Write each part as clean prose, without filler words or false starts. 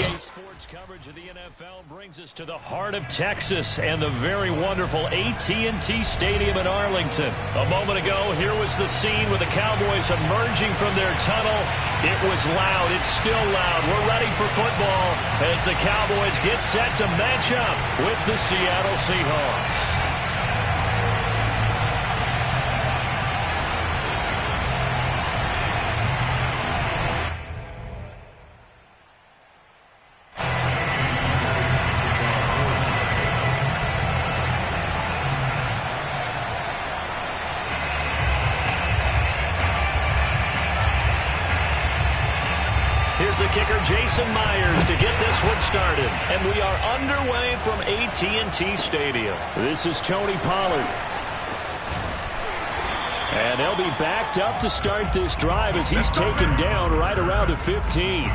Sports coverage of the NFL brings us to the heart of Texas and the very wonderful AT&T Stadium in Arlington. A moment ago, here was the scene with the Cowboys emerging from their tunnel. It was loud. It's still loud. We're ready for football as the Cowboys get set to match up with the Seattle Seahawks. Here's the kicker, Jason Myers, to get this one started. And we are underway from AT&T Stadium. This is Tony Pollard. And they'll be backed up to start this drive as he's taken down right around the 15.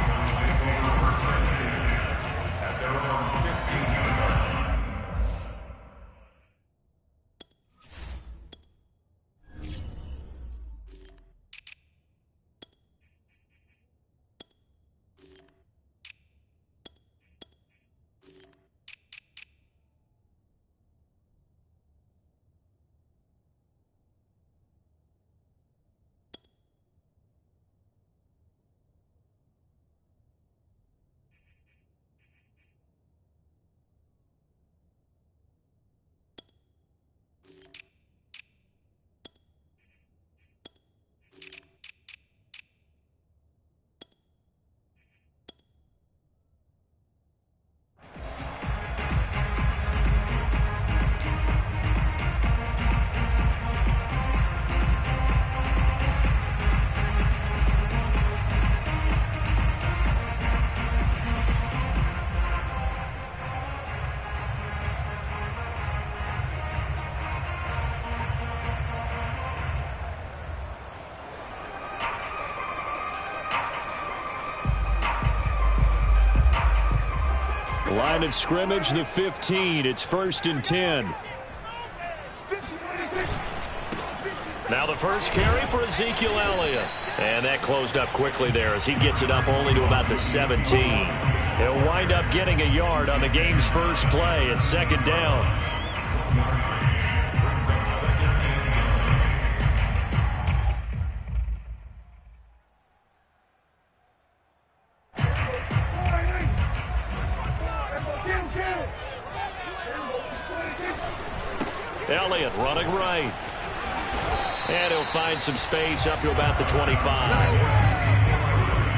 Line of scrimmage, the 15. It's 1st and 10. Now the first carry for Ezekiel Elliott. And that closed up quickly there as he gets it up only to about the 17. He'll wind up getting a yard on the game's first play at 2nd down. Elliott running right. And he'll find some space up to about the 25.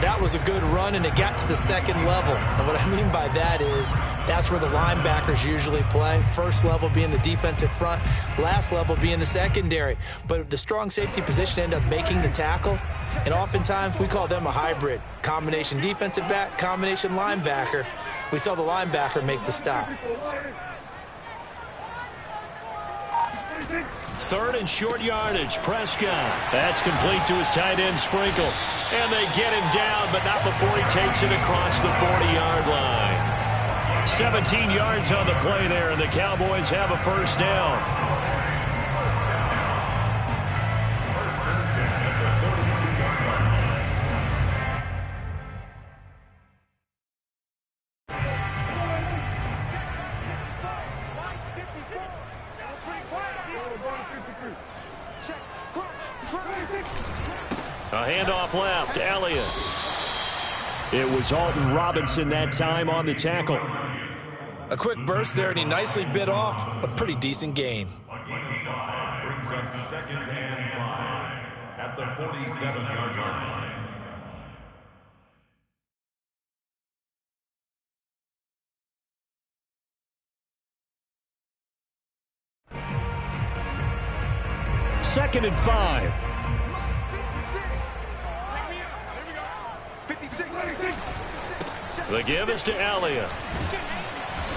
That was a good run, and it got to the 2nd level. And what I mean by that is that's where the linebackers usually play. First level being the defensive front, last level being the secondary. But the strong safety position ended up making the tackle, and oftentimes we call them a hybrid. Combination defensive back, combination linebacker. We saw the linebacker make the stop. 3rd and short yardage. Prescott. That's complete to his tight end, Sprinkle. And they get him down, but not before he takes it across the 40-yard line. 17 yards on the play there, and the Cowboys have a 1st down. A handoff left, Elliott. It was Alton Robinson that time on the tackle. A quick burst there, and he nicely bit off a pretty decent gain. Brings up 2nd and 5 at the 47-yard line. Second and 5. The give is to Elliott.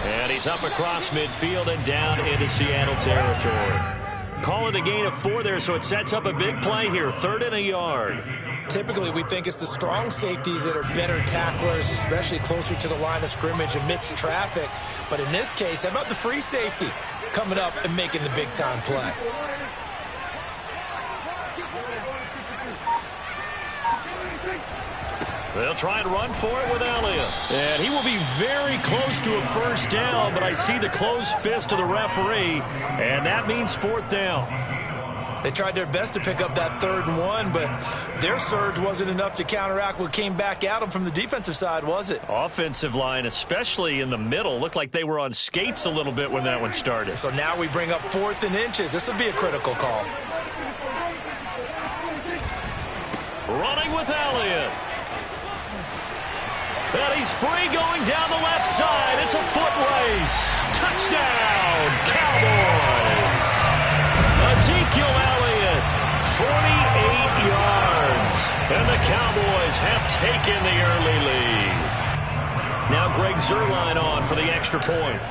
And he's up across midfield and down into Seattle territory. Calling a gain of 4 there, so it sets up a big play here. 3rd and a yard. Typically, we think it's the strong safeties that are better tacklers, especially closer to the line of scrimmage amidst traffic. But in this case, how about the free safety coming up and making the big-time play? They'll try and run for it with Elliott. And he will be very close to a first down, but I see the closed fist of the referee, and that means fourth down. They tried their best to pick up that 3rd and 1, but their surge wasn't enough to counteract what came back at them from the defensive side, was it? Offensive line, especially in the middle, looked like they were on skates a little bit when that one started. So now we bring up 4th and inches. This will be a critical call. Running with Elliott. And he's free going down the left side. It's a foot race. Touchdown, Cowboys. Ezekiel Elliott, 48 yards. And the Cowboys have taken the early lead. Now Greg Zuerlein on for the extra point.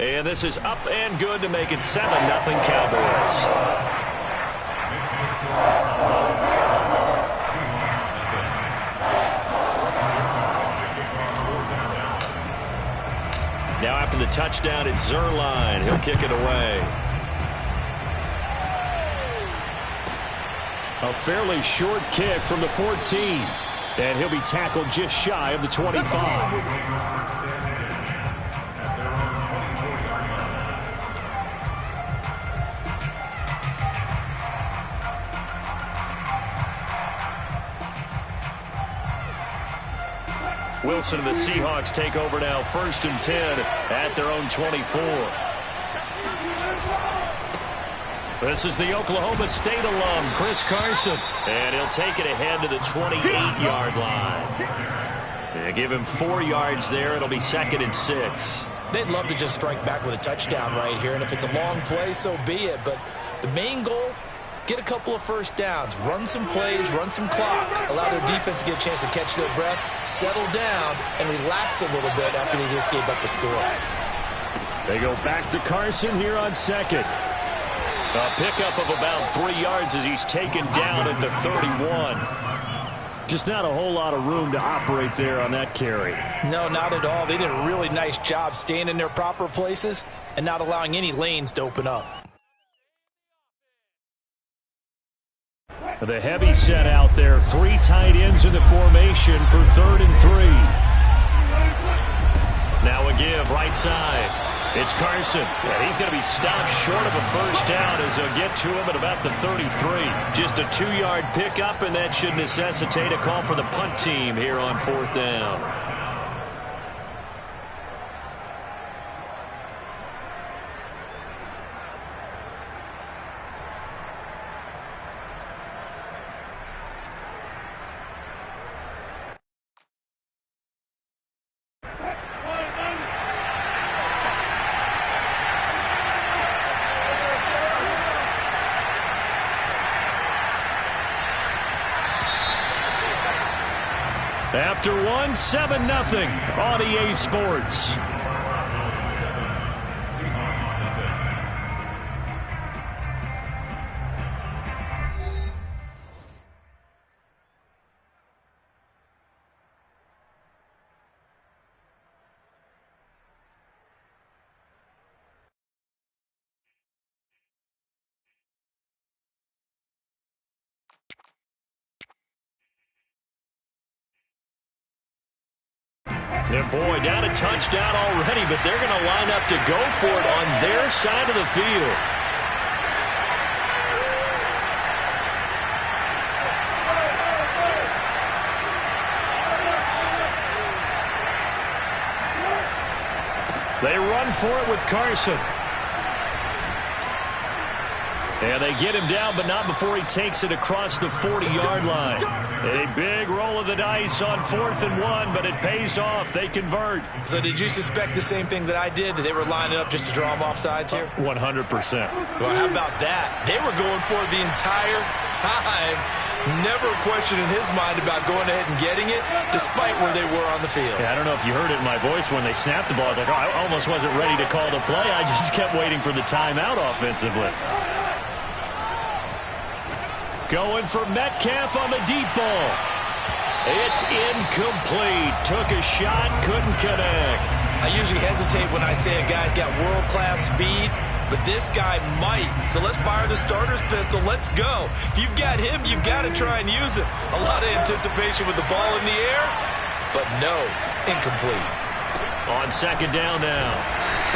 And this is up and good to make it 7-0 Cowboys. Now after the touchdown, it's Zuerlein. He'll kick it away. A fairly short kick from the 14. And he'll be tackled just shy of the 25. Wilson and the Seahawks take over now, 1st and 10 at their own 24. This is the Oklahoma State alum, Chris Carson. And he'll take it ahead to the 28-yard line. They give him 4 yards there. It'll be 2nd and 6. They'd love to just strike back with a touchdown right here, and if it's a long play, so be it. But the main goal, get a couple of first downs, run some plays, run some clock, allow their defense to get a chance to catch their breath, settle down, and relax a little bit after they just gave up a score. They go back to Carson here on 2nd. A pickup of about 3 yards as he's taken down at the 31. Just not a whole lot of room to operate there on that carry. No, not at all. They did a really nice job staying in their proper places and not allowing any lanes to open up. The heavy set out there. 3 tight ends in the formation for 3rd and 3. Now a give right side. It's Carson. And he's going to be stopped short of a first down as they'll get to him at about the 33. Just a 2-yard pickup, and that should necessitate a call for the punt team here on 4th down. After 7-0 on EA Sports. And boy, down a touchdown already, but they're going to line up to go for it on their side of the field. They run for it with Carson. And they get him down, but not before he takes it across the 40-yard line. A big roll of the dice on 4th and 1, but it pays off. They convert. So did you suspect the same thing that I did, that they were lining up just to draw them off sides here? 100%. Well, how about that? They were going for it the entire time. Never a question in his mind about going ahead and getting it, despite where they were on the field. Yeah, I don't know if you heard it in my voice when they snapped the ball. I was like, oh, I almost wasn't ready to call the play. I just kept waiting for the timeout offensively. Going for Metcalf on the deep ball. It's incomplete. Took a shot, couldn't connect. I usually hesitate when I say a guy's got world-class speed, but this guy might. So let's fire the starter's pistol. Let's go. If you've got him, you've got to try and use him. A lot of anticipation with the ball in the air, but no, incomplete. On second down now,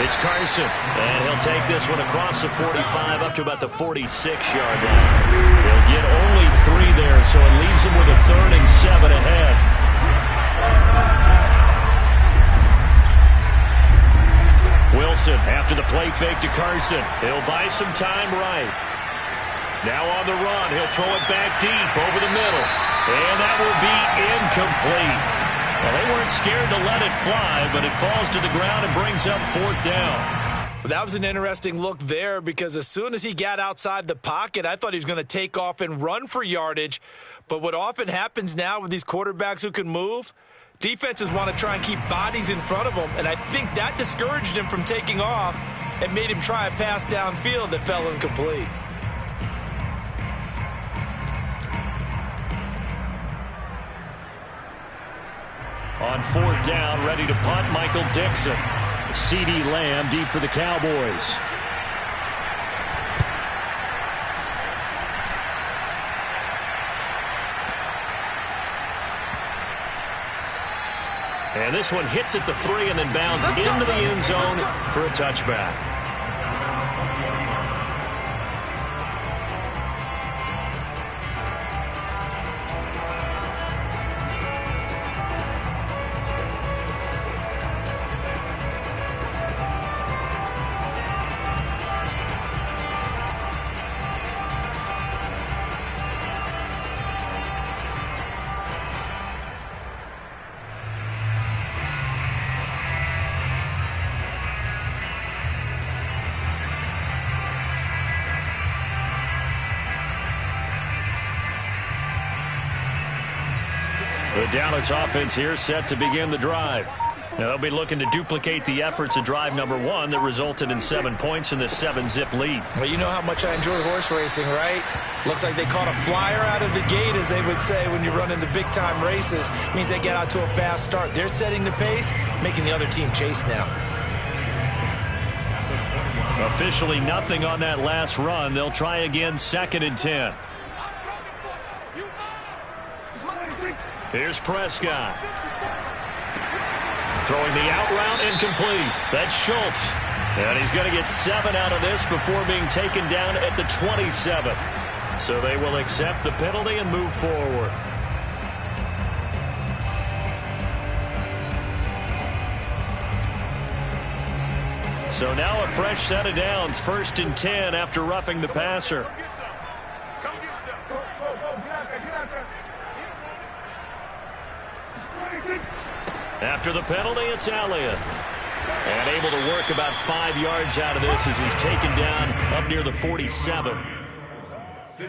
it's Carson, and he'll take this one across the 45 up to about the 46-yard line. He'll get only 3 there, so it leaves him with a 3rd and 7 ahead. Wilson after the play fake to Carson. He'll buy some time right. Now on the run, he'll throw it back deep over the middle, and that will be incomplete. Well, they weren't scared to let it fly, but it falls to the ground and brings up 4th down. That was an interesting look there because as soon as he got outside the pocket, I thought he was going to take off and run for yardage. But what often happens now with these quarterbacks who can move, defenses want to try and keep bodies in front of them, and I think that discouraged him from taking off and made him try a pass downfield that fell incomplete. On 4th down, ready to punt, Michael Dixon. CeeDee Lamb deep for the Cowboys. And this one hits at the 3 and then bounds into the end zone for a touchback. The Dallas offense here set to begin the drive. Now they'll be looking to duplicate the efforts of drive number 1 that resulted in 7 points in this 7-zip lead. Well, you know how much I enjoy horse racing, right? Looks like they caught a flyer out of the gate, as they would say when you're running the big-time races. Means they get out to a fast start. They're setting the pace, making the other team chase now. Officially nothing on that last run. They'll try again, 2nd and 10. Here's Prescott. Throwing the out route incomplete. That's Schultz. And he's going to get 7 out of this before being taken down at the 27. So they will accept the penalty and move forward. So now a fresh set of downs. 1st and 10 after roughing the passer. After the penalty, it's Elliott. And able to work about 5 yards out of this as he's taken down up near the 47.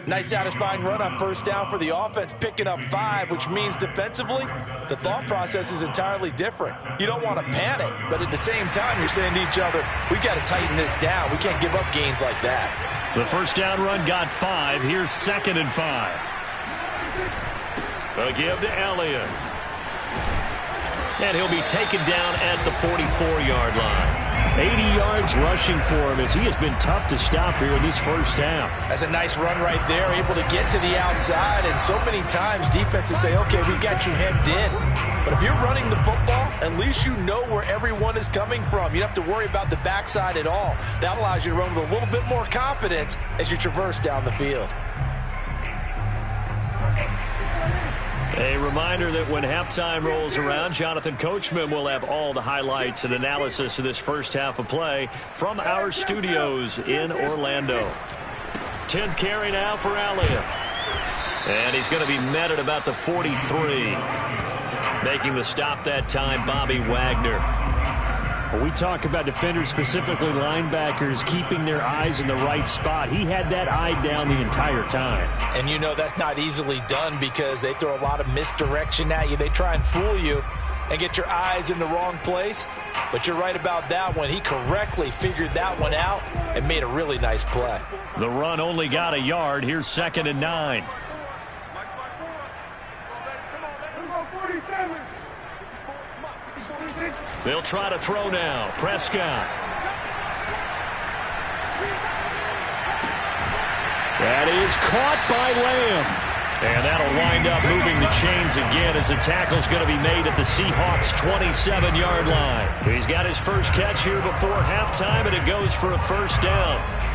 Nice satisfying run on 1st down for the offense, picking up 5, which means defensively, the thought process is entirely different. You don't want to panic, but at the same time, you're saying to each other, we've got to tighten this down. We can't give up gains like that. The 1st down run got 5. Here's 2nd and 5. A give to Elliott. And he'll be taken down at the 44-yard line. 80 yards rushing for him as he has been tough to stop here in this 1st half. That's a nice run right there, able to get to the outside. And so many times defenses say, okay, we got you hemmed in. But if you're running the football, at least you know where everyone is coming from. You don't have to worry about the backside at all. That allows you to run with a little bit more confidence as you traverse down the field. A reminder that when halftime rolls around, Jonathan Coachman will have all the highlights and analysis of this 1st half of play from our studios in Orlando. 10th carry now for Elliott. And he's going to be met at about the 43. Making the stop that time, Bobby Wagner. When we talk about defenders, specifically linebackers, keeping their eyes in the right spot, he had that eye down the entire time. And you know that's not easily done because they throw a lot of misdirection at you. They try and fool you and get your eyes in the wrong place. But you're right about that one. He correctly figured that one out and made a really nice play. The run only got a yard. Here's 2nd and 9. They'll try to throw now. Prescott. That is caught by Lamb. And that'll wind up moving the chains again as the tackle's going to be made at the Seahawks' 27-yard line. He's got his first catch here before halftime, and it goes for a first down.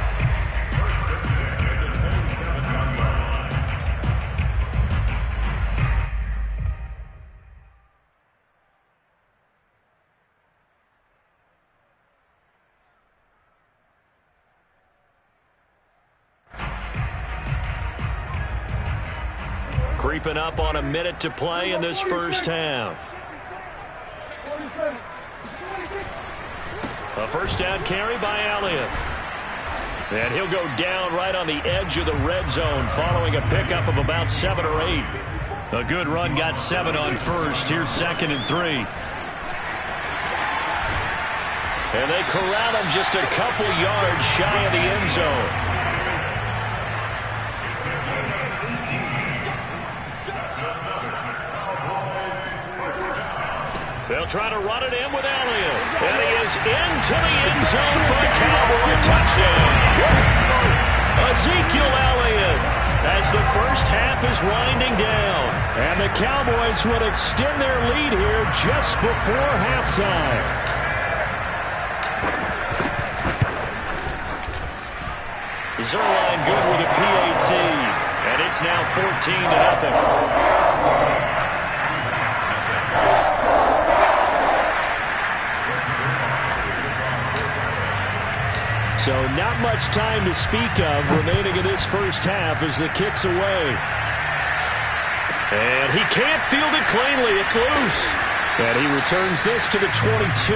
Creeping up on a minute to play in this first half. A first down carry by Elliott. And he'll go down right on the edge of the red zone following a pickup of about 7 or 8. A good run got 7 on first. Here's 2nd and 3. And they corral him just a couple yards shy of the end zone. They'll try to run it in with Elliott. And he is into the end zone for a Cowboy touchdown. Ezekiel Elliott as the first half is winding down. And the Cowboys would extend their lead here just before halftime. Zerline good with a PAT. And it's now 14-0. So not much time to speak of remaining in this first half as the kick's away. And he can't field it cleanly. It's loose. And he returns this to the 22.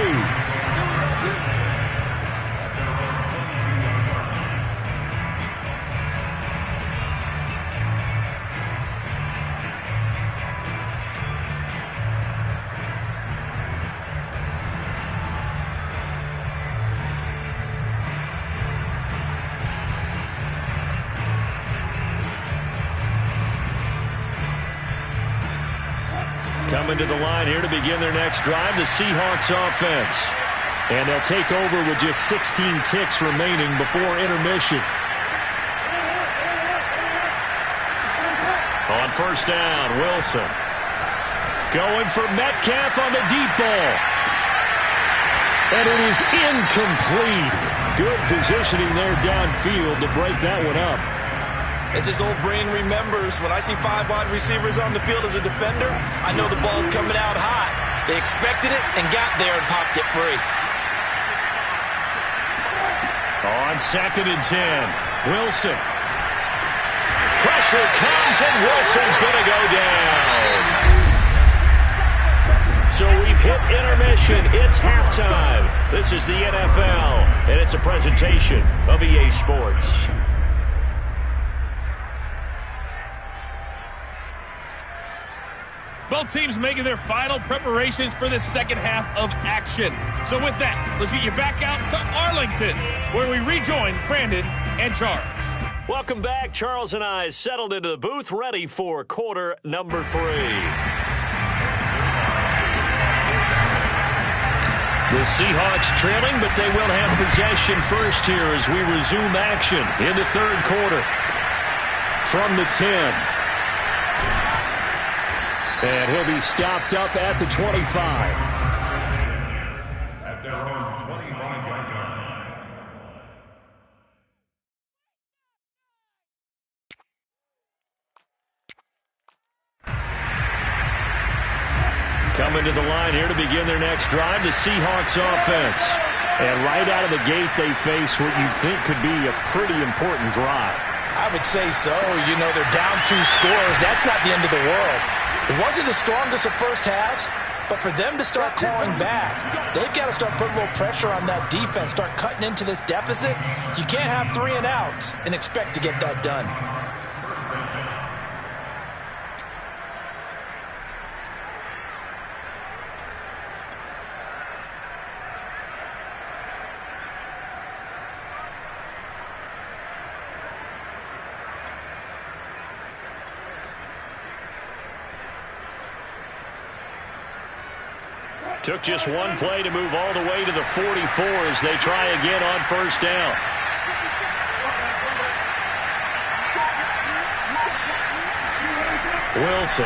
Coming to the line here to begin their next drive, the Seahawks offense. And they'll take over with just 16 ticks remaining before intermission. On first down, Wilson. Going for Metcalf on the deep ball. And it is incomplete. Good positioning there downfield to break that one up. As his old brain remembers, when I see 5 wide receivers on the field as a defender, I know the ball's coming out hot. They expected it and got there and popped it free. On 2nd and 10, Wilson. Pressure comes and Wilson's going to go down. So we've hit intermission. It's halftime. This is the NFL, and it's a presentation of EA Sports. Both teams making their final preparations for the second half of action. So with that, let's get you back out to Arlington, where we rejoin Brandon and Charles. Welcome back. Charles and I settled into the booth, ready for quarter number 3. The Seahawks trailing, but they will have possession first here as we resume action in the third quarter. From the 10. And he'll be stopped up at the 25. At their own 25-yard line. Coming to the line here to begin their next drive, the Seahawks offense. And right out of the gate, they face what you think could be a pretty important drive. I would say so. You know, they're down 2 scores. That's not the end of the world. It wasn't the strongest of first halves, but for them to start clawing back, they've got to start putting a little pressure on that defense, start cutting into this deficit. You can't have 3 and outs and expect to get that done. Took just one play to move all the way to the 44 as they try again on first down. Wilson.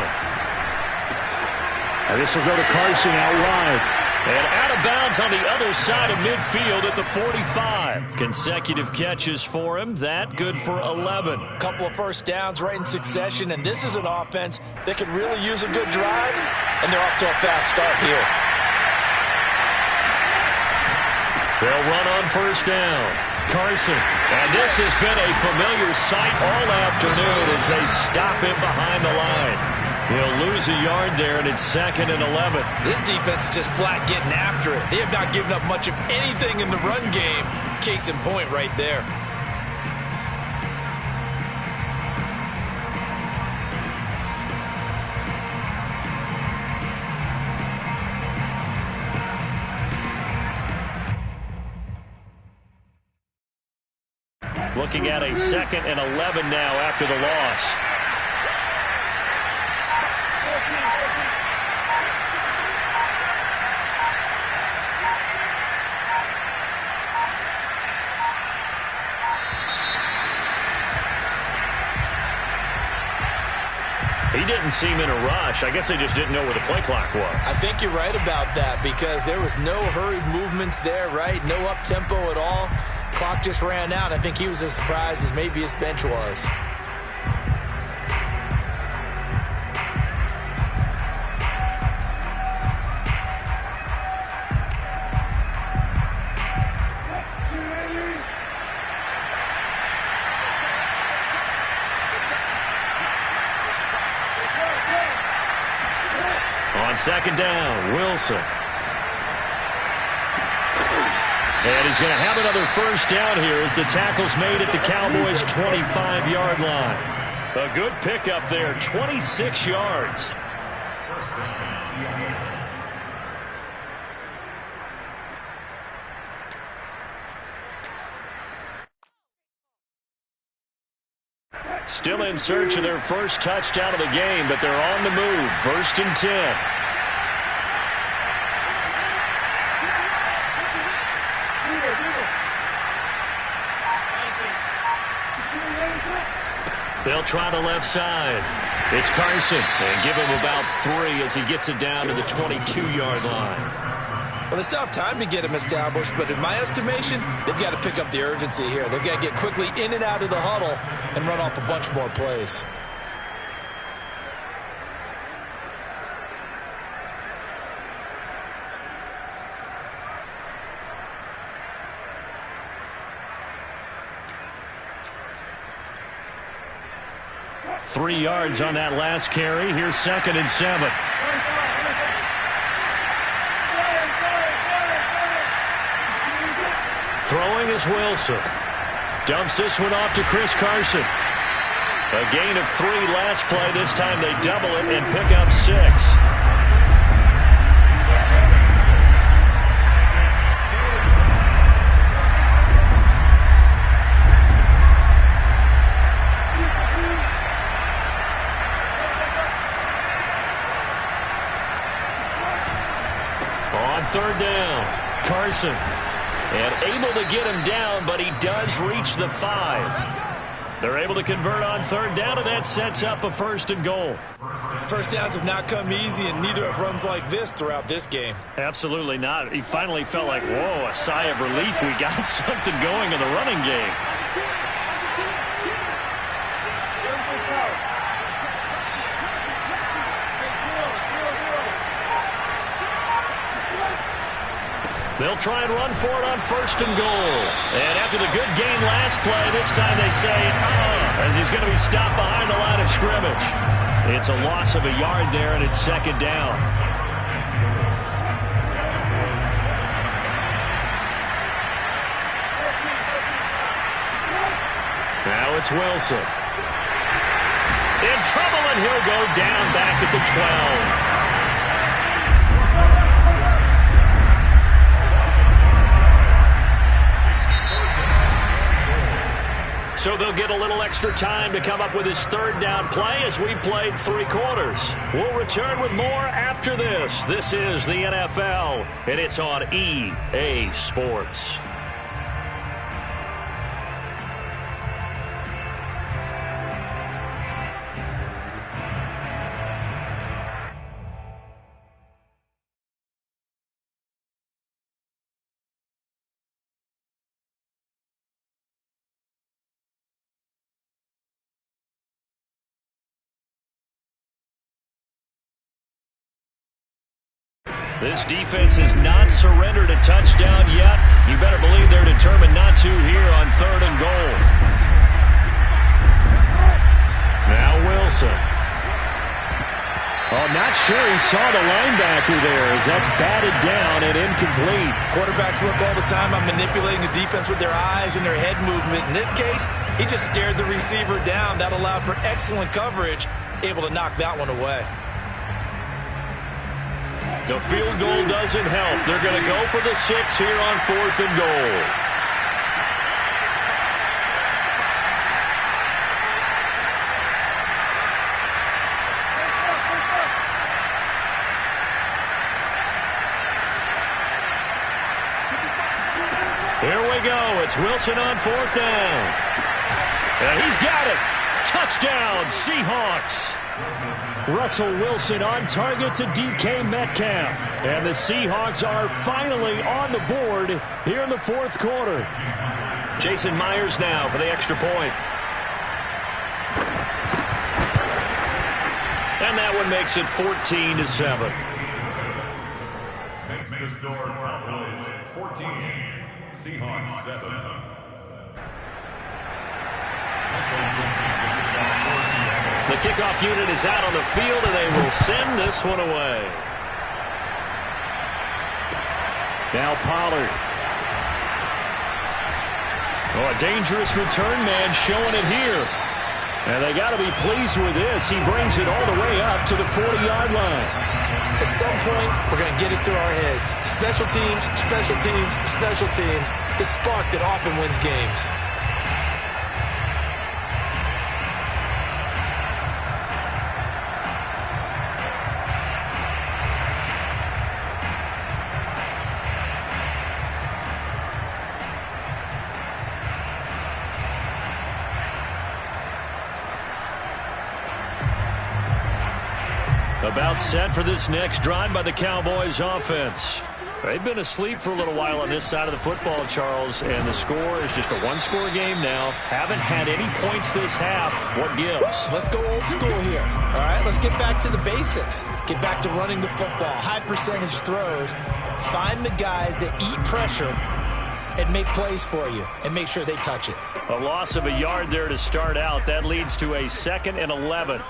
And this will go to Carson out wide. And out of bounds on the other side of midfield at the 45. Consecutive catches for him. That good for 11. A couple of first downs right in succession, and this is an offense that could really use a good drive, and they're off to a fast start here. They'll run on first down. Carson. And this has been a familiar sight all afternoon as they stop him behind the line. He'll lose a yard there, and it's 2nd and 11. This defense is just flat getting after it. They have not given up much of anything in the run game. Case in point right there. Looking at a 2nd and 11 now after the loss. He didn't seem in a rush. I guess they just didn't know where the play clock was. I think you're right about that because there was no hurried movements there, right? No up-tempo at all. Clock just ran out. I think he was as surprised as maybe his bench was. On second down, Wilson. And he's going to have another first down here as the tackle's made at the Cowboys' 25-yard line. A good pickup there, 26 yards. Still in search of their first touchdown of the game, but they're on the move. 1st and 10. They'll try the left side. It's Carson. And give him about 3 as he gets it down to the 22-yard line. Well, they still have time to get him established, but in my estimation, they've got to pick up the urgency here. They've got to get quickly in and out of the huddle and run off a bunch more plays. Three yards on that last carry. Here's 2nd and 7. Throwing is Wilson. Dumps this one off to Chris Carson. A gain of 3 last play. This time they double it and pick up 6. On third down, Carson. And able to get him down, but he does reach the 5. They're able to convert on third down, and that sets up a 1st and goal. First downs have not come easy, and neither have runs like this throughout this game. Absolutely not. He finally felt like, whoa, a sigh of relief. We got something going in the running game. They'll try and run for it on 1st and goal. And after the good gain last play, this time they say, as he's going to be stopped behind the line of scrimmage. It's a loss of a yard there, and it's 2nd down. Now it's Wilson. In trouble, and he'll go down back at the 12. So they'll get a little extra time to come up with his 3rd down play as we've played 3 quarters. We'll return with more after this. This is the NFL, and it's on EA Sports. This defense has not surrendered a touchdown yet. You better believe they're determined not to here on 3rd and goal. Now Wilson. Oh, not sure he saw the linebacker there as that's batted down and incomplete. Quarterbacks work all the time on manipulating the defense with their eyes and their head movement. In this case, he just stared the receiver down. That allowed for excellent coverage, able to knock that one away. The field goal doesn't help. They're going to go for the 6 here on 4th and goal. Here we go. It's Wilson on 4th down. And he's got it. Touchdown, Seahawks. Russell Wilson on target to DK Metcalf. And the Seahawks are finally on the board here in the 4th quarter. Jason Myers now for the extra point. And that one makes it 14-7. Makes the score Cowboys 14, Seahawks 7. The kickoff unit is out on the field, and they will send this one away. Now Pollard. Oh, a dangerous return man showing it here. And they got to be pleased with this. He brings it all the way up to the 40-yard line. At some point, we're going to get it through our heads. Special teams, special teams, special teams. The spark that often wins games. About set for this next drive by the Cowboys offense. They've been asleep for a little while on this side of the football, Charles, and the score is just a one-score game now. Haven't had any points this half. What gives? Let's go old school here. All right, let's get back to the basics. Get back to running the football, high percentage throws. Find the guys that eat pressure and make plays for you and make sure they touch it. A loss of a yard there to start out. That leads to a 2nd and 11.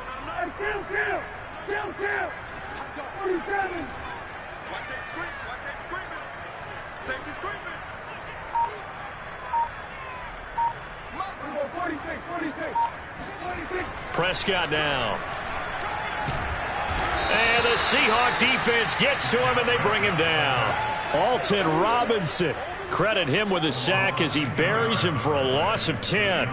Kill! 47! Watch that screaming! Safety screaming! 46! Prescott now. And the Seahawk defense gets to him, and they bring him down. Alton Robinson. Credit him with a sack as he buries him for a loss of 10.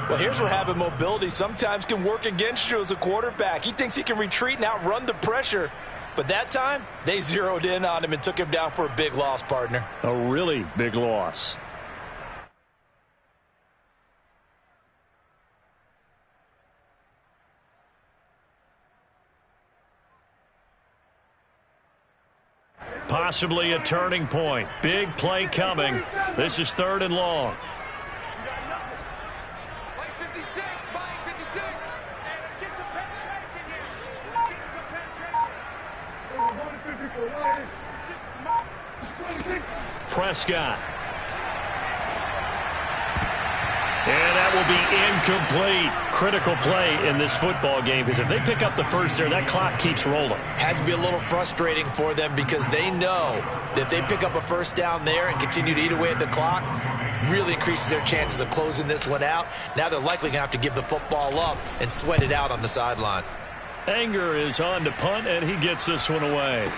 Well, here's where having mobility sometimes can work against you as a quarterback. He thinks he can retreat and outrun the pressure. But that time, they zeroed in on him and took him down for a big loss, partner. A really big loss. Possibly a turning point. Big play coming. This is 3rd and long. Prescott. And that will be incomplete. Critical play in this football game because if they pick up the first there, that clock keeps rolling. Has to be a little frustrating for them because they know that if they pick up a first down there and continue to eat away at the clock, really increases their chances of closing this one out. Now they're likely going to have to give the football up and sweat it out on the sideline. Anger is on to punt, and he gets this one away.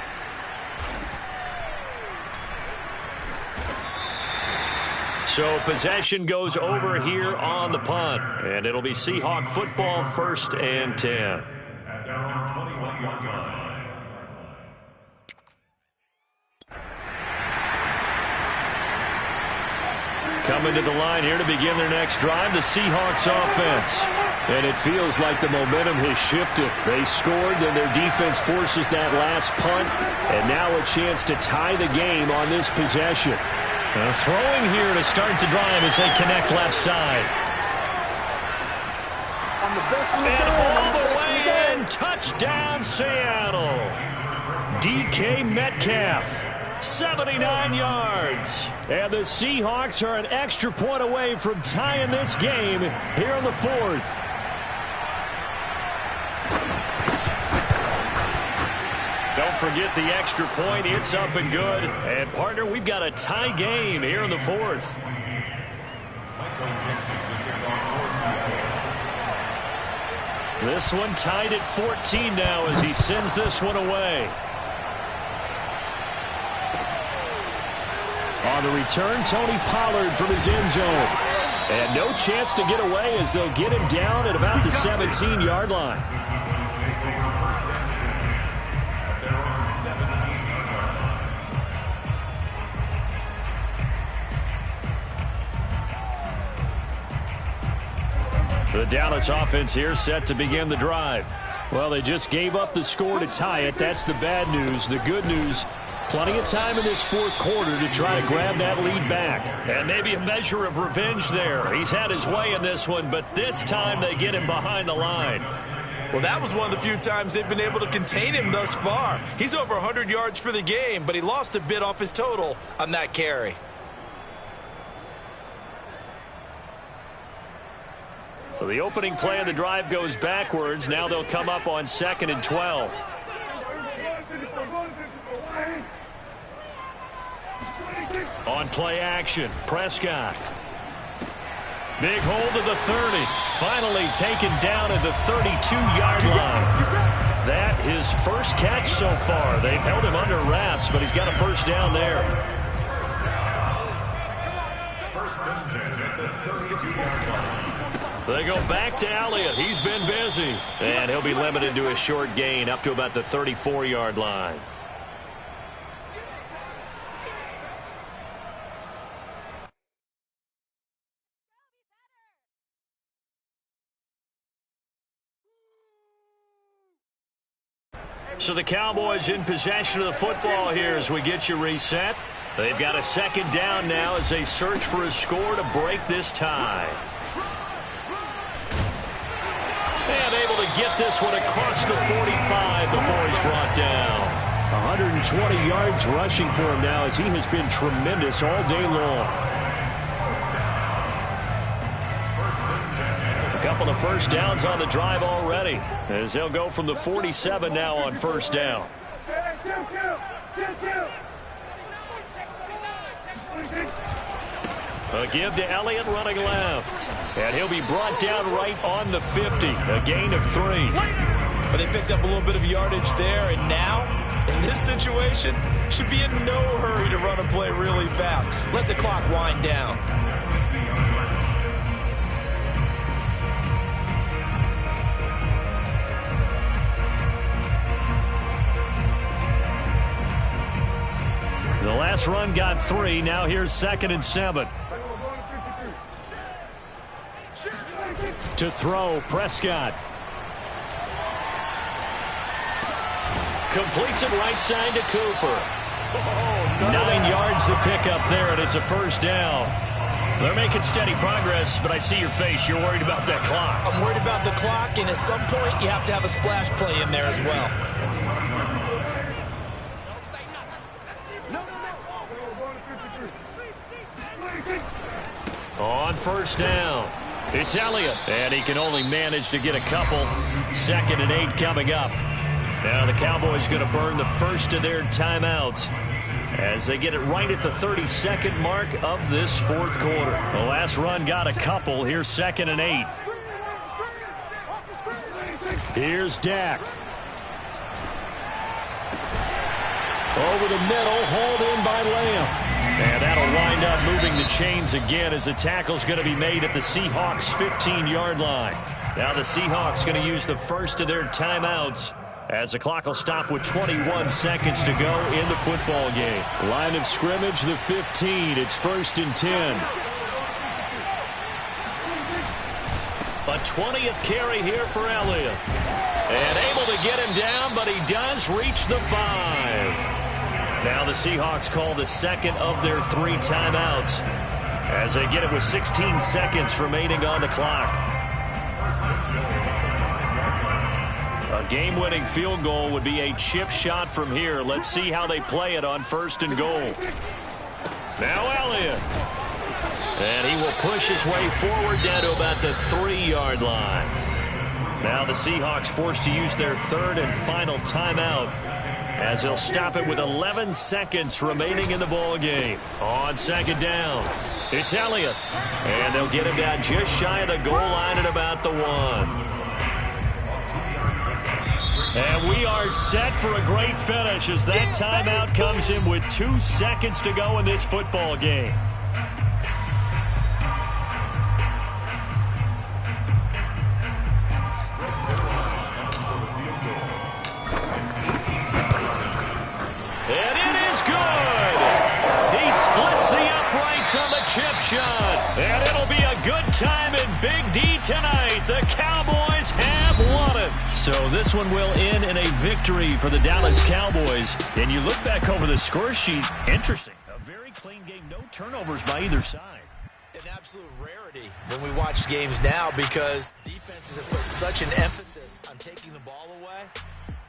So possession goes over here on the punt, and it'll be Seahawk football 1st and 10. At their own 21-yard line. Coming to the line here to begin their next drive, the Seahawks offense. And it feels like the momentum has shifted. They scored, then their defense forces that last punt, and now a chance to tie the game on this possession. Throwing here to start the drive as they connect left side. And all the way in, touchdown Seattle. DK Metcalf. 79 yards. And the Seahawks are an extra point away from tying this game here in the fourth. Don't forget the extra point. It's up and good. And, partner, we've got a tie game here in the fourth. This one tied at 14 now as he sends this one away. On the return, Tony Pollard from his end zone. And no chance to get away as they'll get him down at about the 17-yard line. The Dallas offense here set to begin the drive. Well, they just gave up the score to tie it. That's the bad news. The good news, plenty of time in this fourth quarter to try to grab that lead back. And maybe a measure of revenge there. He's had his way in this one, but this time they get him behind the line. Well, that was one of the few times they've been able to contain him thus far. He's over 100 yards for the game, but he lost a bit off his total on that carry. So the opening play of the drive goes backwards. Now they'll come up on 2nd and 12. On play action, Prescott. Big hold of the 30. Finally taken down at the 32-yard line. That his first catch so far. They've held him under wraps, but he's got a first down there. First and 10 at the 32-yard line. They go back to Elliott. He's been busy. And he'll be limited to a short gain up to about the 34-yard line. So the Cowboys in possession of the football here as we get you reset. They've got a second down now as they search for a score to break this tie. And able to get this one across the 45 before he's brought down. 120 yards rushing for him now as he has been tremendous all day long. A couple of first downs on the drive already as they'll go from the 47 now on first down. A give to Elliott running left. And he'll be brought down right on the 50. A gain of 3. But they picked up a little bit of yardage there, and now, in this situation, should be in no hurry to run a play really fast. Let the clock wind down. The last run got 3. Now here's 2nd and 7. To throw, Prescott. Completes it right side to Cooper. 9 yards to pick up there, and it's a first down. They're making steady progress, but I see your face. You're worried about that clock. I'm worried about the clock, and at some point, you have to have a splash play in there as well. On first down, it's Elliott, and he can only manage to get a couple. 2nd and 8 coming up. Now the Cowboys going to burn the first of their timeouts as they get it right at the 32nd mark of this fourth quarter. The last run got a couple. Here's 2nd and 8. Here's Dak. Over the middle, hauled in by Lamb. And that'll wind up moving the chains again as the tackle's going to be made at the Seahawks' 15-yard line. Now the Seahawks going to use the first of their timeouts as the clock will stop with 21 seconds to go in the football game. Line of scrimmage, the 15. It's 1st and 10. A 20th carry here for Elliott. And able to get him down, but he does reach the 5. Now the Seahawks call the second of their 3 timeouts as they get it with 16 seconds remaining on the clock. A game-winning field goal would be a chip shot from here. Let's see how they play it on 1st and goal. Now Elliott. And he will push his way forward down to about the 3-yard line. Now the Seahawks forced to use their 3rd and final timeout, as they'll stop it with 11 seconds remaining in the ball game. On 2nd down, it's Elliott. And they'll get him down just shy of the goal line at about the 1. And we are set for a great finish as that timeout comes in with 2 seconds to go in this football game. And it is good. He splits the uprights on the chip shot. And it'll be a good time in Big D tonight. The Cowboys have won it. So this one will end in a victory for the Dallas Cowboys. And you look back over the score sheet, interesting. A very clean game, no turnovers by either side. An absolute rarity when we watch games now, because defenses have put such an emphasis on taking the ball away.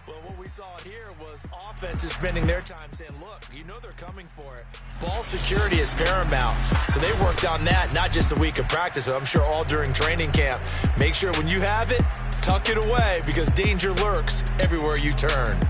Well, what we saw here was offenses spending their time saying, look, you know they're coming for it. Ball security is paramount. So they worked on that, not just a week of practice, but I'm sure all during training camp. Make sure when you have it, tuck it away, because danger lurks everywhere you turn.